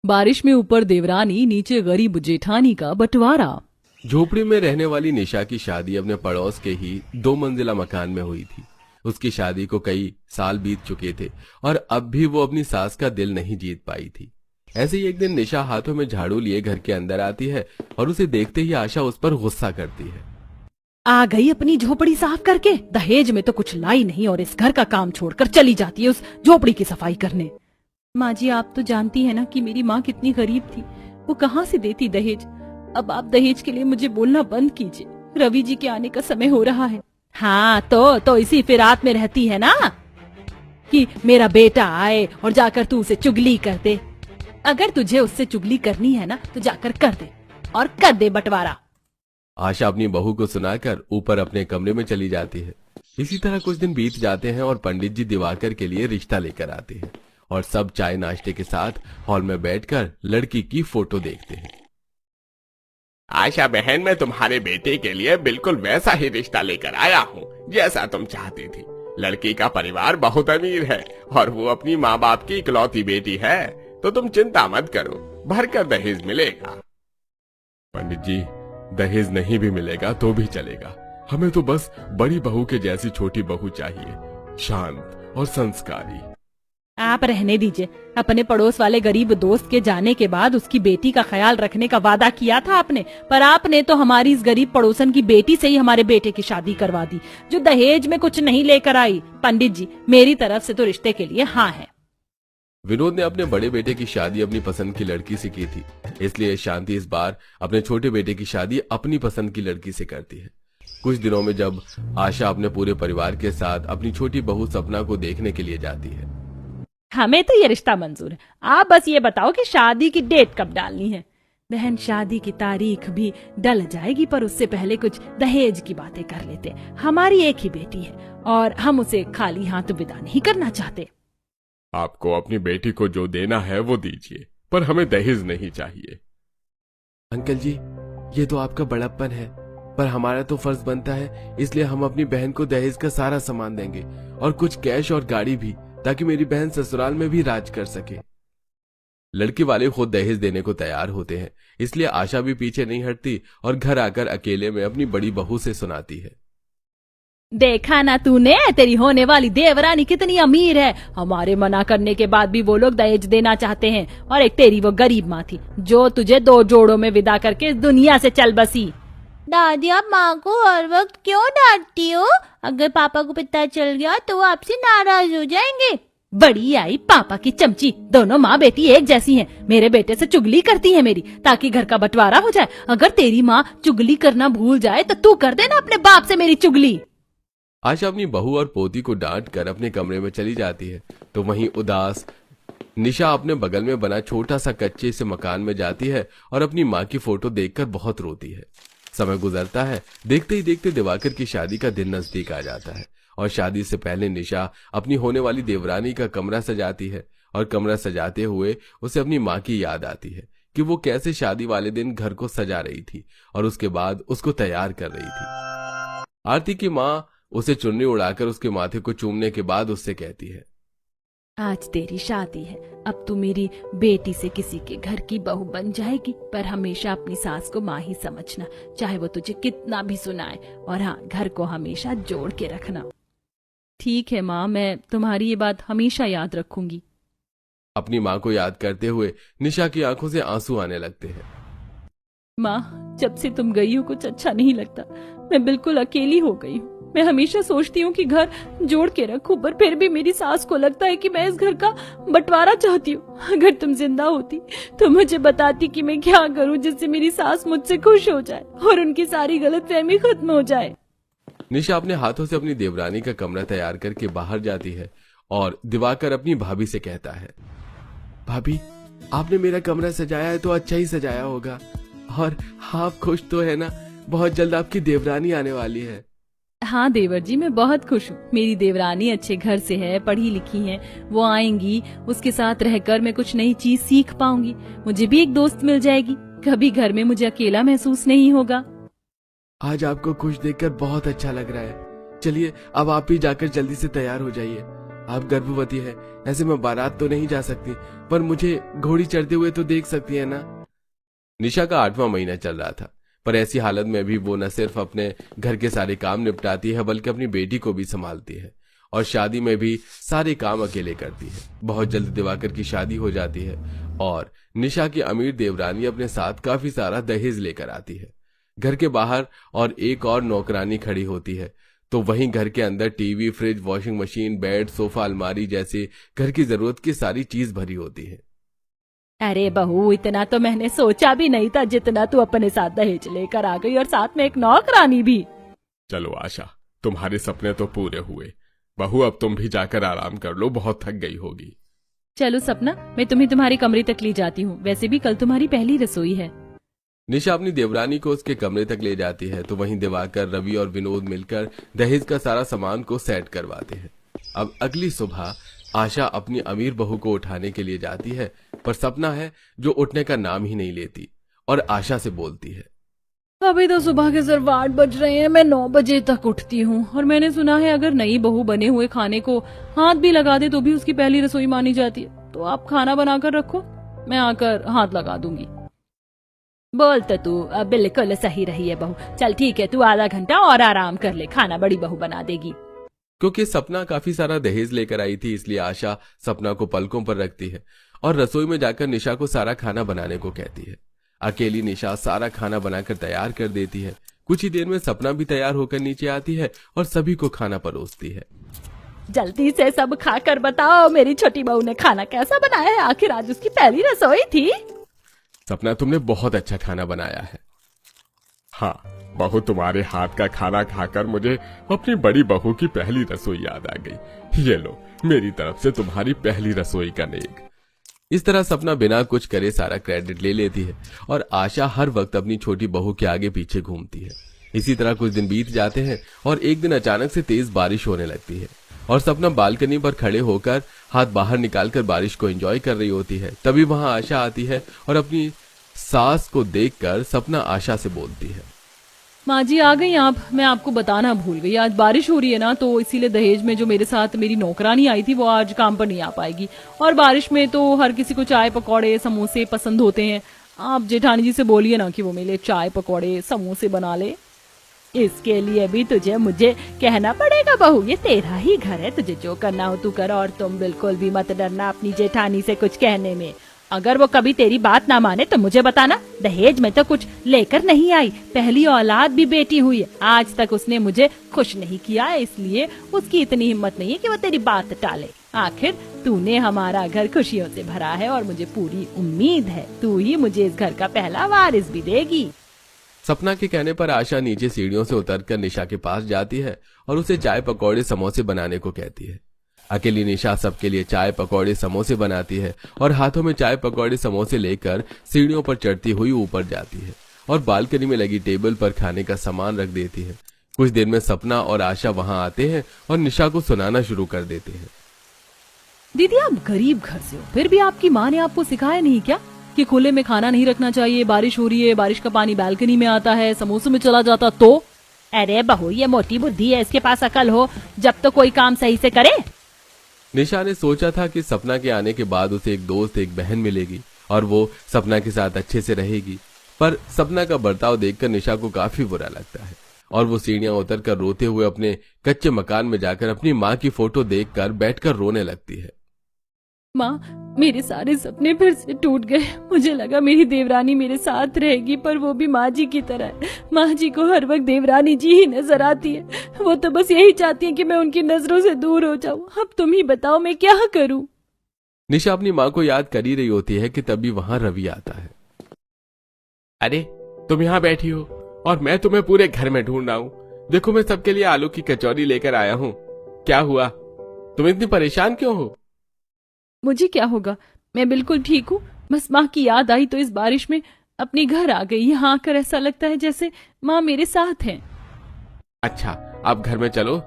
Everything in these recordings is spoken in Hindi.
बारिश में ऊपर देवरानी, नीचे गरीब जेठानी का बंटवारा। झोपड़ी में रहने वाली निशा की शादी अपने पड़ोस के ही 2 मंजिला मकान में हुई थी। उसकी शादी को कई साल बीत चुके थे और अब भी वो अपनी सास का दिल नहीं जीत पाई थी। ऐसे ही एक दिन निशा हाथों में झाड़ू लिए घर के अंदर आती है और उसे देखते ही आशा उस पर गुस्सा करती है। आ गई अपनी झोपड़ी साफ करके, दहेज में तो कुछ लाई नहीं और इस घर का काम छोड़कर चली जाती है उस झोपड़ी की सफाई करने। माँ जी, आप तो जानती है ना कि मेरी माँ कितनी गरीब थी, वो कहाँ से देती दहेज। अब आप दहेज के लिए मुझे बोलना बंद कीजिए, रवि जी के आने का समय हो रहा है। हाँ तो इसी फिरात में रहती है ना कि मेरा बेटा आए और जाकर तू उसे चुगली कर दे। अगर तुझे उससे चुगली करनी है ना तो जाकर कर दे, और कर दे बंटवारा। आशा अपनी बहू को सुनाकर ऊपर अपने कमरे में चली जाती है। इसी तरह कुछ दिन बीत जाते हैं और पंडित जी दिवाकर के लिए रिश्ता लेकर आते हैं और सब चाय नाश्ते के साथ हॉल में बैठकर लड़की की फोटो देखते हैं। आशा बहन, मैं तुम्हारे बेटे के लिए बिल्कुल वैसा ही रिश्ता लेकर आया हूँ जैसा तुम चाहती थी। लड़की का परिवार बहुत अमीर है और वो अपनी माँ बाप की इकलौती बेटी है, तो तुम चिंता मत करो, भरकर दहेज मिलेगा। पंडित जी, दहेज नहीं भी मिलेगा तो भी चलेगा, हमें तो बस बड़ी बहू के जैसी छोटी बहू चाहिए, शांत और संस्कारी। आप रहने दीजिए। अपने पड़ोस वाले गरीब दोस्त के जाने के बाद उसकी बेटी का ख्याल रखने का वादा किया था आपने, पर आपने तो हमारी इस गरीब पड़ोसन की बेटी से ही हमारे बेटे की शादी करवा दी, जो दहेज में कुछ नहीं लेकर आई। पंडित जी, मेरी तरफ से तो रिश्ते के लिए हाँ है। विनोद ने अपने बड़े बेटे की शादी अपनी पसंद की लड़की से की थी, इसलिए शांति इस बार अपने छोटे बेटे की शादी अपनी पसंद की लड़की से करती है। कुछ दिनों में जब आशा अपने पूरे परिवार के साथ अपनी छोटी बहू सपना को देखने के लिए जाती है। हमें तो ये रिश्ता मंजूर है, आप बस ये बताओ कि शादी की डेट कब डालनी है। बहन, शादी की तारीख भी डल जाएगी, पर उससे पहले कुछ दहेज की बातें कर लेते। हमारी एक ही बेटी है और हम उसे खाली हाथ विदा नहीं करना चाहते। आपको अपनी बेटी को जो देना है वो दीजिए, पर हमें दहेज नहीं चाहिए। अंकल जी, ये तो आपका बड़प्पन है, पर हमारा तो फर्ज बनता है, इसलिए हम अपनी बहन को दहेज का सारा सामान देंगे और कुछ कैश और गाड़ी भी, ताकि मेरी बहन ससुराल में भी राज कर सके। लड़की वाले खुद दहेज देने को तैयार होते हैं, इसलिए आशा भी पीछे नहीं हटती और घर आकर अकेले में अपनी बड़ी बहू से सुनाती है। देखा ना तूने, तेरी होने वाली देवरानी कितनी अमीर है। हमारे मना करने के बाद भी वो लोग दहेज देना चाहते हैं, और एक तेरी वो गरीब माँ थी जो तुझे 2 जोड़ों में विदा करके इस दुनिया से चल बसी। दादी, आप माँ को हर वक्त क्यों डांटती हो? अगर पापा को पता चल गया तो वो आपसे नाराज हो जाएंगे। बड़ी आई पापा की चमची, दोनों माँ बेटी एक जैसी हैं। मेरे बेटे से चुगली करती है मेरी, ताकि घर का बंटवारा हो जाए। अगर तेरी माँ चुगली करना भूल जाए तो तू कर देना अपने बाप से मेरी चुगली। आशा अपनी बहू और पोती को डांट कर अपने कमरे में चली जाती है, तो वहीं उदास निशा अपने बगल में बना छोटा सा कच्चे से मकान में जाती है और अपनी माँ की फोटो देखकर बहुत रोती है। समय गुजरता है, देखते ही देखते दिवाकर की शादी का दिन नजदीक आ जाता है और शादी से पहले निशा अपनी होने वाली देवरानी का कमरा सजाती है और कमरा सजाते हुए उसे अपनी माँ की याद आती है कि वो कैसे शादी वाले दिन घर को सजा रही थी और उसके बाद उसको तैयार कर रही थी। आरती की माँ उसे चुन्नी उड़ाकर उसके माथे को चूमने के बाद उससे कहती है, आज तेरी शादी है, अब तू मेरी बेटी से किसी के घर की बहू बन जाएगी, पर हमेशा अपनी सास को माँ ही समझना, चाहे वो तुझे कितना भी सुनाए। और हाँ, घर को हमेशा जोड़ के रखना। ठीक है माँ, मैं तुम्हारी ये बात हमेशा याद रखूंगी। अपनी माँ को याद करते हुए निशा की आंखों से आंसू आने लगते हैं। माँ, जब से तुम गई हो कुछ अच्छा नहीं लगता। मैं बिल्कुल अकेली हो गई हूँ। मैं हमेशा सोचती हूँ कि घर जोड़ के रखूं, पर फिर भी मेरी सास को लगता है कि मैं इस घर का बंटवारा चाहती हूँ। अगर तुम जिंदा होती तो मुझे बताती कि मैं क्या करूँ जिससे मेरी सास मुझसे खुश हो जाए और उनकी सारी गलतफहमी खत्म हो जाए। निशा अपने हाथों से अपनी देवरानी का कमरा तैयार करके बाहर जाती है और दिवाकर अपनी भाभी से कहता है, भाभी, आपने मेरा कमरा सजाया है तो अच्छा ही सजाया होगा, और आप खुश तो है ना? बहुत जल्द आपकी देवरानी आने वाली है। हाँ देवर जी, मैं बहुत खुश हूँ। मेरी देवरानी अच्छे घर से है, पढ़ी लिखी है। वो आएंगी, उसके साथ रहकर मैं कुछ नई चीज सीख पाऊंगी। मुझे भी एक दोस्त मिल जाएगी, कभी घर में मुझे अकेला महसूस नहीं होगा। आज आपको खुश देखकर बहुत अच्छा लग रहा है। चलिए अब आप भी जाकर जल्दी से तैयार हो जाइए, आप गर्भवती है, ऐसे में बारात तो नहीं जा सकती, पर मुझे घोड़ी चढ़ते हुए तो देख सकती है ना। निशा का 8वां महीना चल रहा था, पर ऐसी हालत में भी वो न सिर्फ अपने घर के सारे काम निपटाती है बल्कि अपनी बेटी को भी संभालती है और शादी में भी सारे काम अकेले करती है। बहुत जल्द दिवाकर की शादी हो जाती है और निशा की अमीर देवरानी अपने साथ काफी सारा दहेज लेकर आती है। घर के बाहर और एक और नौकरानी खड़ी होती है, तो वहीं घर के अंदर TV, fridge, washing machine, bed, sofa, अलमारी जैसे घर की जरूरत की सारी चीज भरी होती है। अरे बहू, इतना तो मैंने सोचा भी नहीं था जितना तू अपने साथ दहेज लेकर आ गई, और साथ में एक नौकरानी भी। चलो आशा, तुम्हारे सपने तो पूरे हुए। बहू अब तुम भी जाकर आराम कर लो, बहुत थक गई होगी। चलो सपना, मैं तुम्हें तुम्हारे कमरे तक ले जाती हूँ। वैसे भी कल तुम्हारी पहली रसोई है। निशा अपनी देवरानी को उसके कमरे तक ले जाती है, तो वहीं दिवाकर, रवि और विनोद मिलकर दहेज का सारा सामान को सेट करवाते हैं। अब अगली सुबह आशा अपनी अमीर बहू को उठाने के लिए जाती है, पर सपना है जो उठने का नाम ही नहीं लेती और आशा से बोलती है, अभी तो सुबह के सिर्फ 8 बज रहे हैं, मैं 9 बजे तक उठती हूँ। और मैंने सुना है अगर नई बहू बने हुए खाने को हाथ भी लगा दे तो भी उसकी पहली रसोई मानी जाती है। तो आप खाना बनाकर रखो, मैं आकर हाथ लगा दूंगी। बोल तो तू बिल्कुल सही रही है बहू। चल ठीक है, तू आधा घंटा और आराम कर ले, खाना बड़ी बहू बना देगी। क्योंकि सपना काफी सारा दहेज लेकर आई थी, इसलिए आशा सपना को पलकों पर रखती है और रसोई में जाकर निशा को सारा खाना बनाने को कहती है। अकेली निशा सारा खाना बनाकर तैयार कर देती है। कुछ ही देर में सपना भी तैयार होकर नीचे आती है और सभी को खाना परोसती है। जल्दी से सब खाकर बताओ मेरी छोटी बहू ने खाना कैसा बनाया है, आखिर आज उसकी पहली रसोई थी। सपना, तुमने बहुत अच्छा खाना बनाया है। हाँ बहू, तुम्हारे हाथ का खाना खाकर मुझे अपनी बड़ी बहू की पहली रसोई याद आ गई। ये लो, मेरी तरफ से तुम्हारी पहली रसोई का नेक। इस तरह सपना बिना कुछ करे सारा क्रेडिट ले लेती है और आशा हर वक्त अपनी छोटी बहू के आगे पीछे घूमती है। इसी तरह कुछ दिन बीत जाते हैं और एक दिन अचानक से तेज बारिश होने लगती है और सपना बालकनी पर खड़े होकर हाथ बाहर निकालकर बारिश को एंजॉय कर रही होती है। तभी वहां आशा आती है और अपनी सास को देखकर सपना आशा से बोलती है, माँ जी आ गई आप? मैं आपको बताना भूल गई, आज बारिश हो रही है ना, तो इसीलिए दहेज में जो मेरे साथ मेरी नौकरानी आई थी वो आज काम पर नहीं आ पाएगी। और बारिश में तो हर किसी को चाय पकौड़े समोसे पसंद होते हैं। आप जेठानी जी से बोलिए ना कि वो मेरे लिए चाय पकौड़े समोसे बना ले। इसके लिए भी तुझे मुझे कहना पड़ेगा बहू, ये तेरा ही घर है, तुझे जो करना हो तू कर। और तुम बिल्कुल भी मत डरना अपनी जेठानी से कुछ कहने में। अगर वो कभी तेरी बात ना माने तो मुझे बताना। दहेज में तो कुछ लेकर नहीं आई, पहली औलाद भी बेटी हुई है। आज तक उसने मुझे खुश नहीं किया है, इसलिए उसकी इतनी हिम्मत नहीं है कि वो तेरी बात टाले। आखिर तूने हमारा घर खुशियों से भरा है और मुझे पूरी उम्मीद है तू ही मुझे इस घर का पहला वारिस भी देगी। सपना के कहने पर आशा नीचे सीढ़ियों से उतरकर निशा के पास जाती है और उसे चाय पकौड़े समोसे बनाने को कहती है। अकेली निशा सबके लिए चाय पकौड़े समोसे बनाती है और हाथों में चाय पकौड़े समोसे लेकर सीढ़ियों पर चढ़ती हुई ऊपर जाती है और बालकनी में लगी टेबल पर खाने का सामान रख देती है। कुछ देर में सपना और आशा वहां आते हैं और निशा को सुनाना शुरू कर देते हैं। दीदी आप गरीब घर से हो, फिर भी आपकी माँ ने आपको सिखाया नहीं क्या कि खुले में खाना नहीं रखना चाहिए, बारिश हो रही है, बारिश का पानी बालकनी में आता है, समोसों में चला जाता तो? अरे बहू, ये मोटी बुद्धि है, इसके पास अकल हो जब तो कोई काम सही से करे। निशा ने सोचा था कि सपना के आने के बाद उसे एक दोस्त, एक बहन मिलेगी और वो सपना के साथ अच्छे से रहेगी, पर सपना का बर्ताव देखकर निशा को काफी बुरा लगता है और वो सीढ़ियां उतरकर रोते हुए अपने कच्चे मकान में जाकर अपनी माँ की फोटो देखकर बैठकर रोने लगती है। माँ, मेरे सारे सपने फिर से टूट गए। मुझे लगा मेरी देवरानी मेरे साथ रहेगी, पर वो भी माँ जी की तरह है। माँ जी को हर वक्त देवरानी जी ही नजर आती है। वो तो बस यही चाहती है कि मैं उनकी नजरों से दूर हो जाऊं। अब तुम ही बताओ मैं क्या करूं? निशा अपनी माँ को याद कर ही रही होती है कि तभी वहां रवि आता है। अरे तुम यहाँ बैठी हो और मैं तुम्हें पूरे घर में ढूंढ रहा हूँ। देखो मैं सबके लिए आलू की कचौरी लेकर आया हूँ। क्या हुआ, तुम इतनी परेशान क्यों हो? मुझे क्या होगा, मैं बिल्कुल ठीक हूँ। बस माँ की याद आई तो इस बारिश में अपने घर आ गई। यहाँ आकर ऐसा लगता है जैसे माँ मेरे साथ हैं। अच्छा, अब घर में चलो,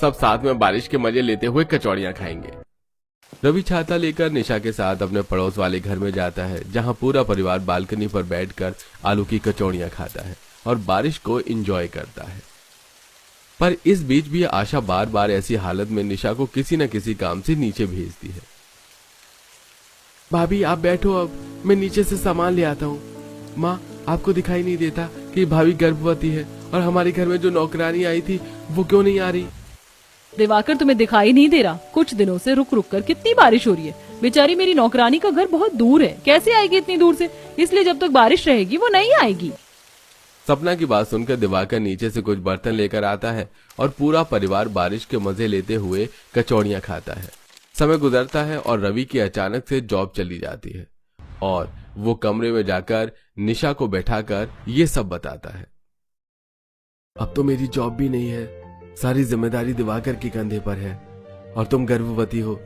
सब साथ में बारिश के मजे लेते हुए कचौड़ियाँ खाएंगे। रवि छाता लेकर निशा के साथ अपने पड़ोस वाले घर में जाता है, जहाँ पूरा परिवार बालकनी पर बैठकर आलू की कचौड़ियाँ खाता है और बारिश को एंजॉय करता है। पर इस बीच भी आशा बार बार ऐसी हालत में निशा को किसी न किसी काम से नीचे भेजती है। भाभी आप बैठो, अब मैं नीचे से सामान ले आता हूँ। माँ आपको दिखाई नहीं देता कि भाभी गर्भवती है, और हमारे घर में जो नौकरानी आई थी वो क्यों नहीं आ रही? दिवाकर तुम्हें दिखाई नहीं दे रहा? कुछ दिनों से रुक रुक कर कितनी बारिश हो रही है। बेचारी मेरी नौकरानी का घर बहुत दूर है, कैसे आएगी इतनी दूर से? इसलिए जब तक बारिश रहेगी वो नहीं आएगी। सपना की बात सुनकर दिवाकर नीचे से कुछ बर्तन लेकर आता है और पूरा परिवार बारिश के मजे लेते हुए कचौड़ियां खाता है। समय गुजरता है और रवि की अचानक से जॉब चली जाती है और वो कमरे में जाकर निशा को बैठाकर ये सब बताता है। अब तो मेरी जॉब भी नहीं है, सारी जिम्मेदारी दिवाकर के कंधे पर है, और तुम गर्भवती हो।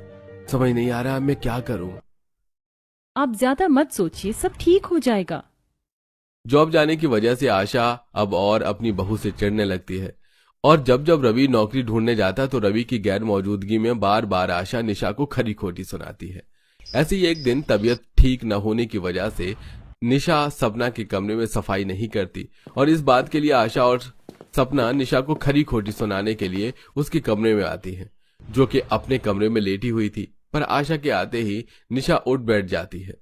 समझ नहीं आ रहा मैं क्या करूं। आप ज्यादा मत सोचिए, सब ठीक हो जाएगा। जॉब जाने की वजह से आशा अब और अपनी बहू से चिढ़ने लगती है, और जब जब रवि नौकरी ढूंढने जाता तो रवि की गैर मौजूदगी में बार बार आशा निशा को खरी खोटी सुनाती है। ऐसे ही एक दिन तबीयत ठीक न होने की वजह से निशा सपना के कमरे में सफाई नहीं करती, और इस बात के लिए आशा और सपना निशा को खरी खोटी सुनाने के लिए उसके कमरे में आती है, जो कि अपने कमरे में लेटी हुई थी। पर आशा के आते ही निशा उठ बैठ जाती है।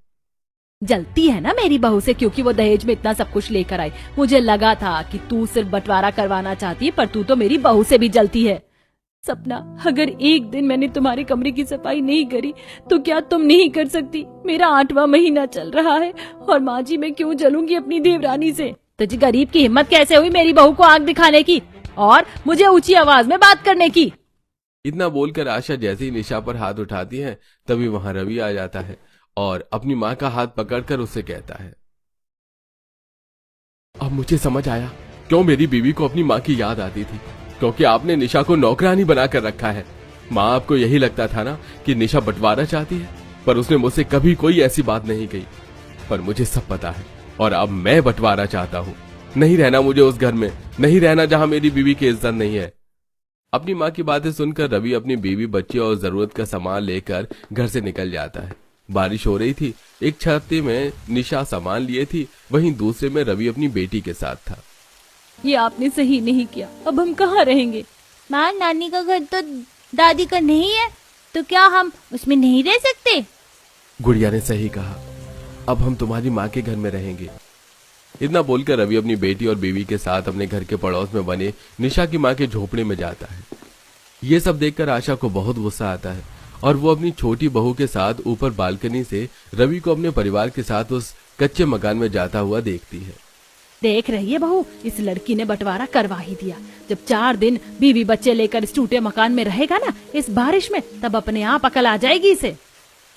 जलती है ना मेरी बहू से, क्योंकि वो दहेज में इतना सब कुछ लेकर आई। मुझे लगा था कि तू सिर्फ बंटवारा करवाना चाहती है, पर तू तो मेरी बहू से भी जलती है। सपना, अगर एक दिन मैंने तुम्हारे कमरे की सफाई नहीं करी तो क्या तुम नहीं कर सकती? मेरा 8वां महीना चल रहा है, और माँ जी मैं क्यों जलूंगी अपनी देवरानी से? तुझे गरीब की हिम्मत कैसे हुई मेरी बहू को आग दिखाने की और मुझे ऊंची आवाज में बात करने की? इतना बोलकर आशा जैसे ही निशा पर हाथ उठाती है तभी वहां रवि आ जाता है और अपनी माँ का हाथ पकड़कर उससे कहता है, अब मुझे समझ आया क्यों मेरी बीवी को अपनी माँ की याद आती थी, क्योंकि आपने निशा को नौकरानी बनाकर रखा है। माँ आपको यही लगता था ना कि निशा बंटवारा चाहती है, पर उसने मुझसे कभी कोई ऐसी बात नहीं कही। पर मुझे सब पता है, और अब मैं बंटवारा चाहता हूँ। नहीं रहना मुझे उस घर में, नहीं रहना जहां मेरी बीवी की इज्जत नहीं है। अपनी माँ की बातें सुनकर रवि अपनी बीवी, बच्चे और जरूरत का सामान लेकर घर से निकल जाता है। बारिश हो रही थी। एक छाते में निशा सामान लिए थी, वहीं दूसरे में रवि अपनी बेटी के साथ था। ये आपने सही नहीं किया, अब हम कहाँ रहेंगे? माँ, नानी का घर तो दादी का नहीं है, तो क्या हम उसमें नहीं रह सकते? गुड़िया ने सही कहा, अब हम तुम्हारी माँ के घर में रहेंगे। इतना बोलकर रवि अपनी बेटी और बीवी के साथ अपने घर के पड़ोस में बने निशा की माँ के झोपड़े में जाता है। ये सब देखकर आशा को बहुत गुस्सा आता है और वो अपनी छोटी बहू के साथ ऊपर बालकनी से रवि को अपने परिवार के साथ उस कच्चे मकान में जाता हुआ देखती है। देख रही है बहू, इस लड़की ने बंटवारा करवा ही दिया। जब 4 दिन बीवी बच्चे लेकर इस टूटे मकान में रहेगा ना इस बारिश में, तब अपने आप अकल आ जाएगी इसे।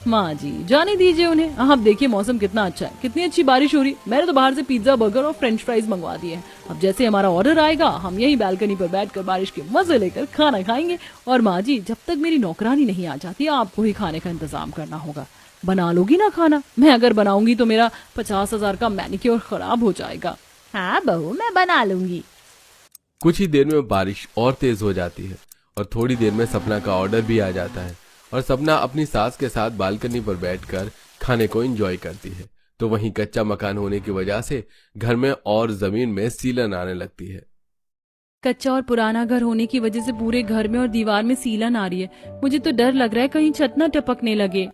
माँ जी जाने दीजिए उन्हें। आप देखिए मौसम कितना अच्छा है, कितनी अच्छी बारिश हो रही। मैंने तो बाहर से पिज्जा, बर्गर और फ्रेंच फ्राइज मंगवा दिए हैं। अब जैसे हमारा ऑर्डर आएगा हम यही बालकनी पर बैठकर बारिश के मजे लेकर खाना खाएंगे। और माँ जी, जब तक मेरी नौकरानी नहीं आ जाती आपको ही खाने का इंतजाम करना होगा। बना लोगी ना खाना? मैं अगर बनाऊंगी तो मेरा 50,000 का मैनिक्योर खराब हो जाएगा। हाँ बहू, मैं बना लूंगी। कुछ ही देर में बारिश और तेज हो जाती है और थोड़ी देर में सपना का ऑर्डर भी आ जाता है और सपना अपनी सास के साथ बालकनी पर बैठकर खाने को एंजॉय करती है। तो वहीं कच्चा मकान होने की वजह से घर में और जमीन में सीलन आने लगती है। कच्चा और पुराना घर होने की वजह से पूरे घर में और दीवार में सीलन आ रही है। मुझे तो डर लग रहा है कहीं छत न टपकने लगे।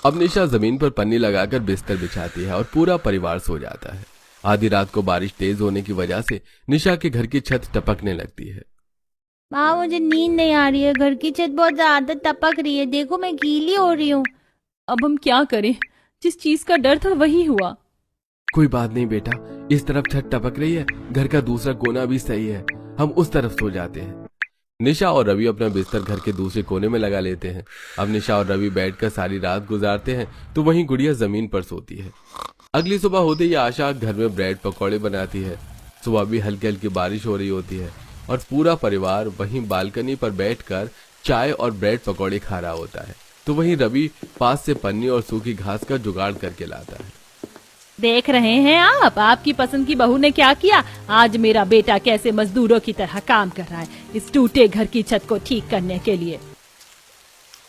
अब निशा जमीन पर पन्नी लगाकर बिस्तर बिछाती है और पूरा परिवार सो जाता है। आधी रात को बारिश तेज होने की वजह से निशा के घर की छत टपकने लगती है। माँ, मुझे नींद नहीं आ रही है, घर की छत बहुत ज्यादा टपक रही है, देखो मैं गीली हो रही हूँ। अब हम क्या करें? जिस चीज का डर था वही हुआ। कोई बात नहीं बेटा, इस तरफ छत टपक रही है, घर का दूसरा कोना भी सही है, हम उस तरफ सो जाते हैं। निशा और रवि अपना बिस्तर घर के दूसरे कोने में लगा लेते हैं। अब निशा और रवि बैठकर सारी रात गुजारते हैं तो वहीं गुड़िया जमीन पर सोती है। अगली सुबह होते ही आशा घर में ब्रेड पकौड़े बनाती है। सुबह भी हल्की हल्की बारिश हो रही होती है और पूरा परिवार वहीं बालकनी पर बैठकर चाय और ब्रेड पकौड़े खा रहा होता है। तो वहीं रवि पास से पन्नी और सूखी घास का जुगाड़ करके लाता है। देख रहे हैं आप, आपकी पसंद की बहू ने क्या किया। आज मेरा बेटा कैसे मजदूरों की तरह काम कर रहा है इस टूटे घर की छत को ठीक करने के लिए।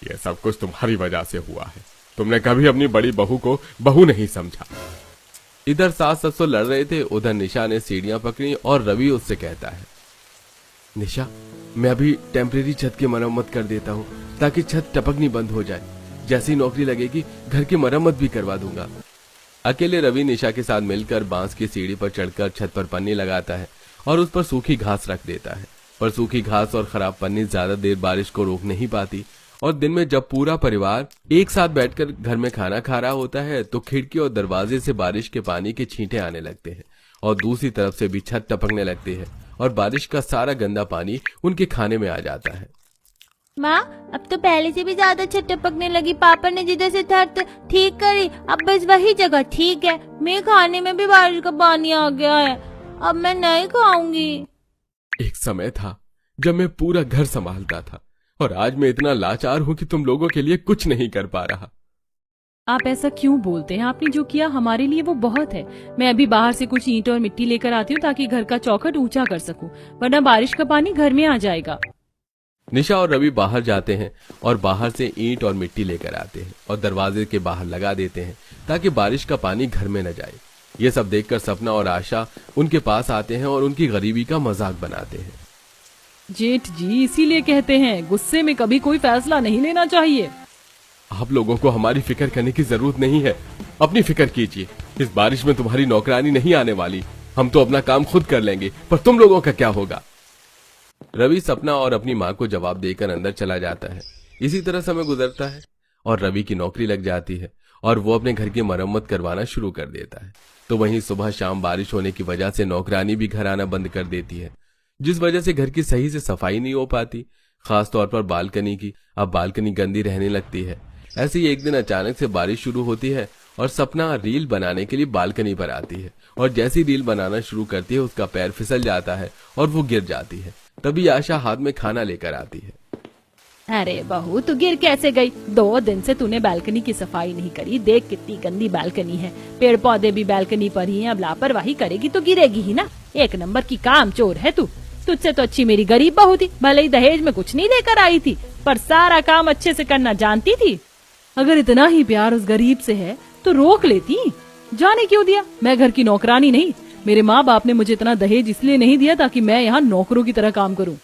ये सब कुछ तुम्हारी वजह से हुआ है। तुमने कभी अपनी बड़ी बहू को बहू नहीं समझा। इधर सास ससुर लड़ रहे थे, उधर निशा ने सीढ़ियां पकड़ी और रवि उससे कहता है, निशा, मैं अभी टेम्परेरी छत की मरम्मत कर देता हूँ ताकि छत टपकनी बंद हो जाए। जैसी नौकरी लगेगी घर की मरम्मत भी करवा दूंगा। अकेले रवि निशा के साथ मिलकर बांस की सीढ़ी पर चढ़कर छत पर पन्नी लगाता है और उस पर सूखी घास रख देता है। पर सूखी घास और खराब पन्नी ज्यादा देर बारिश को रोक नहीं पाती और दिन में जब पूरा परिवार एक साथ बैठकर घर में खाना खा रहा होता है तो खिड़की और दरवाजे से बारिश के पानी के छींटे आने लगते हैं और दूसरी तरफ से भी छत टपकने लगती है और बारिश का सारा गंदा पानी उनके खाने में आ जाता है। माँ, अब तो पहले से भी ज्यादा छत टपकने लगी। पापा ने जिधर से छत ठीक करी, अब बस वही जगह ठीक है। मेरे खाने में भी बारिश का पानी आ गया है, अब मैं नहीं खाऊंगी। एक समय था जब मैं पूरा घर संभालता था और आज मैं इतना लाचार हूँ कि तुम लोगों के लिए कुछ नहीं कर पा रहा। आप ऐसा क्यों बोलते हैं? आपने जो किया हमारे लिए वो बहुत है। मैं अभी बाहर से कुछ ईंट और मिट्टी लेकर आती हूँ ताकि घर का चौखट ऊंचा कर सकूं, वरना बारिश का पानी घर में आ जाएगा। निशा और रवि बाहर जाते हैं और बाहर से ईंट और मिट्टी लेकर आते हैं और दरवाजे के बाहर लगा देते हैं ताकि बारिश का पानी घर में न जाए। ये सब देखकर सपना और आशा उनके पास आते हैं और उनकी गरीबी का मजाक बनाते हैं। जेठ जी, इसीलिए कहते हैं गुस्से में कभी कोई फैसला नहीं लेना चाहिए। आप लोगों को हमारी फिक्र करने की जरूरत नहीं है, अपनी फिक्र कीजिए। इस बारिश में तुम्हारी नौकरानी नहीं आने वाली, हम तो अपना काम खुद कर लेंगे, पर तुम लोगों का क्या होगा? रवि सपना और अपनी माँ को जवाब देकर अंदर चला जाता है। इसी तरह समय गुजरता है और रवि की नौकरी लग जाती है और वो अपने घर की मरम्मत करवाना शुरू कर देता है। तो वहीं सुबह शाम बारिश होने की वजह से नौकरानी भी घर आना बंद कर देती है, जिस वजह से घर की सही से सफाई नहीं हो पाती, खास तौर पर बालकनी की। अब बालकनी गंदी रहने लगती है। ऐसे ही एक दिन अचानक से बारिश शुरू होती है और सपना रील बनाने के लिए बालकनी पर आती है और जैसी रील बनाना शुरू करती है उसका पैर फिसल जाता है और वो गिर जाती है। तभी आशा हाथ में खाना लेकर आती है। अरे बहू, तू गिर कैसे गई? 2 दिन से तूने बालकनी की सफाई नहीं करी। देख कितनी गंदी बालकनी है, पेड़ पौधे भी बालकनी पर ही हैं। अब लापरवाही करेगी तो गिरेगी ही ना। एक नंबर की काम चोर है तू। तुझसे तो अच्छी मेरी गरीब बहू थी। भले ही दहेज में कुछ नहीं लेकर आई थी, पर सारा काम अच्छे से करना जानती थी। अगर इतना ही प्यार उस गरीब से है तो रोक लेती, जाने क्यों दिया? मैं घर की नौकरानी नहीं। मेरे माँ बाप ने मुझे इतना दहेज इसलिए नहीं दिया ताकि मैं यहाँ नौकरों की तरह काम करूँ।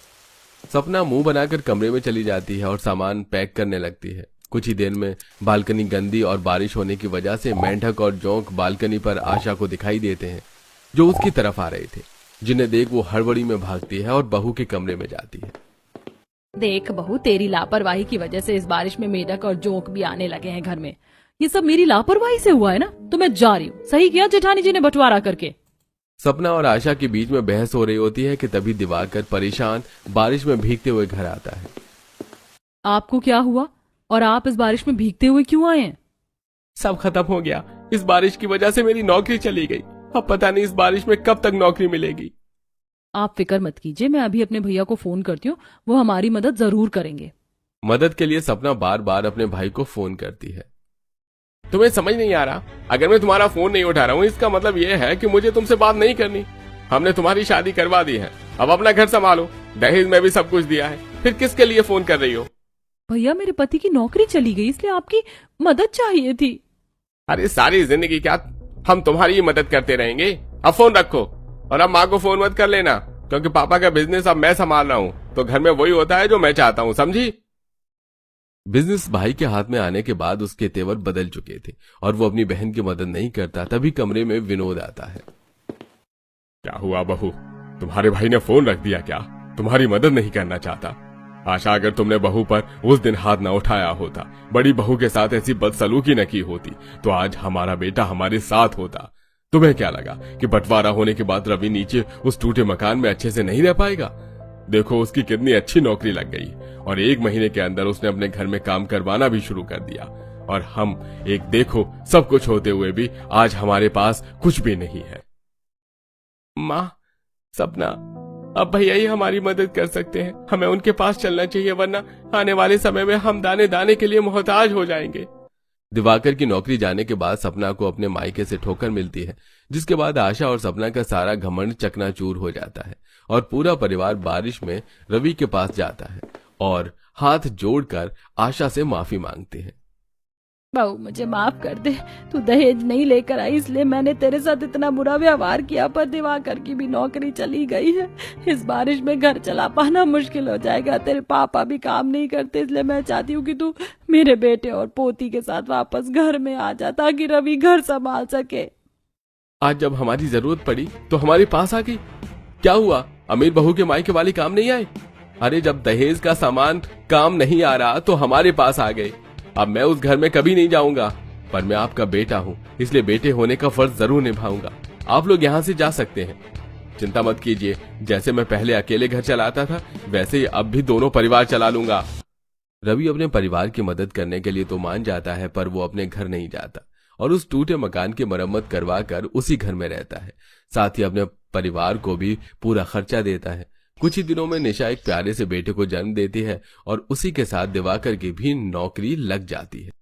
सपना मुंह बनाकर कमरे में चली जाती है और सामान पैक करने लगती है। कुछ ही देर में बालकनी गंदी और बारिश होने की वजह से मेंढक और जोंक बालकनी पर आशा को दिखाई देते हैं, जो उसकी तरफ आ रहे थे, जिन्हें देख वो हड़बड़ी में भागती है और बहू के कमरे में जाती है। देख बहू, तेरी लापरवाही की वजह से इस बारिश में मेढक और जोंक भी आने लगे हैं घर में। ये सब मेरी लापरवाही से हुआ है ना, तो मैं जा रही हूँ। सही किया जेठानी जी ने बंटवारा करके। सपना और आशा के बीच में बहस हो रही होती है कि तभी दिवाकर परेशान बारिश में भीगते हुए घर आता है। आपको क्या हुआ और आप इस बारिश में भीगते हुए क्यों आए हैं? सब खत्म हो गया। इस बारिश की वजह से मेरी नौकरी चली गई। अब पता नहीं इस बारिश में कब तक नौकरी मिलेगी। आप फिक्र मत कीजिए, मैं अभी अपने भैया को फोन करती हूँ, वो हमारी मदद जरूर करेंगे। मदद के लिए सपना बार बार अपने भाई को फोन करती है। तुम्हें समझ नहीं आ रहा? अगर मैं तुम्हारा फोन नहीं उठा रहा हूँ इसका मतलब ये है कि मुझे तुमसे बात नहीं करनी। हमने तुम्हारी शादी करवा दी है, अब अपना घर संभालो। दहेज में भी सब कुछ दिया है, फिर किसके लिए फोन कर रही हो? भैया, मेरे पति की नौकरी चली गई, इसलिए आपकी मदद चाहिए थी। अरे सारी जिंदगी क्या हम तुम्हारी ही मदद करते रहेंगे? अब फोन रखो और अब माँ को फोन मत कर लेना, क्योंकि पापा का बिजनेस अब मैं संभाल रहा हूँ, तो घर में वही होता है जो मैं चाहता हूँ, समझी? बिजनेस भाई के हाथ में आने के बाद उसके तेवर बदल चुके थे और वो अपनी बहन की मदद नहीं करता। तभी कमरे में विनोद आता है। क्या हुआ बहू, तुम्हारे भाई ने फोन रख दिया क्या? तुम्हारी मदद नहीं करना चाहता? आशा, अगर तुमने बहू पर उस दिन हाथ न उठाया होता, बड़ी बहू के साथ ऐसी बदसलूकी न की होती, तो आज हमारा बेटा हमारे साथ होता। तुम्हें क्या लगा कि बंटवारा होने के बाद रवि नीचे उस टूटे मकान में अच्छे से नहीं रह पाएगा? देखो उसकी कितनी अच्छी नौकरी लग गई और 1 महीने के अंदर उसने अपने घर में काम करवाना भी शुरू कर दिया। और हम एक देखो सब कुछ होते हुए भी आज हमारे पास कुछ भी नहीं है। माँ, सपना, अब भैया ही हमारी मदद कर सकते हैं। हमें उनके पास चलना चाहिए, वरना आने वाले समय में हम दाने दाने के लिए मोहताज हो जाएंगे। दिवाकर की नौकरी जाने के बाद सपना को अपने मायके से ठोकर मिलती है, जिसके बाद आशा और सपना का सारा घमंड चकनाचूर हो जाता है और पूरा परिवार बारिश में रवि के पास जाता है और हाथ जोड़कर आशा से माफी मांगते हैं। बहू मुझे माफ कर दे, तू दहेज नहीं लेकर आई इसलिए मैंने तेरे साथ इतना बुरा व्यवहार किया, पर दिवाकर की भी नौकरी चली गई है। इस बारिश में घर चला पाना मुश्किल हो जाएगा। तेरे पापा भी काम नहीं करते, इसलिए मैं चाहती हूँ कि तू मेरे बेटे और पोती के साथ वापस घर में आ जा ताकि रवि घर संभाल सके। आज जब हमारी जरूरत पड़ी तो हमारे पास आ गई। क्या हुआ, अमीर बहू के मायके वाले काम नहीं आए? अरे जब दहेज का सामान काम नहीं आ रहा तो हमारे पास आ गए। अब मैं उस घर में कभी नहीं जाऊंगा, पर मैं आपका बेटा हूं, इसलिए बेटे होने का फर्ज जरूर निभाऊंगा। आप लोग यहाँ से जा सकते हैं। चिंता मत कीजिए, जैसे मैं पहले अकेले घर चलाता था वैसे ही अब भी दोनों परिवार चला लूंगा। रवि अपने परिवार की मदद करने के लिए तो मान जाता है, पर वो अपने घर नहीं जाता और उस टूटे मकान की मरम्मत करवा कर उसी घर में रहता है। साथ ही अपने परिवार को भी पूरा खर्चा देता है। कुछ ही दिनों में निशा एक प्यारे से बेटे को जन्म देती है और उसी के साथ दिवाकर की भी नौकरी लग जाती है।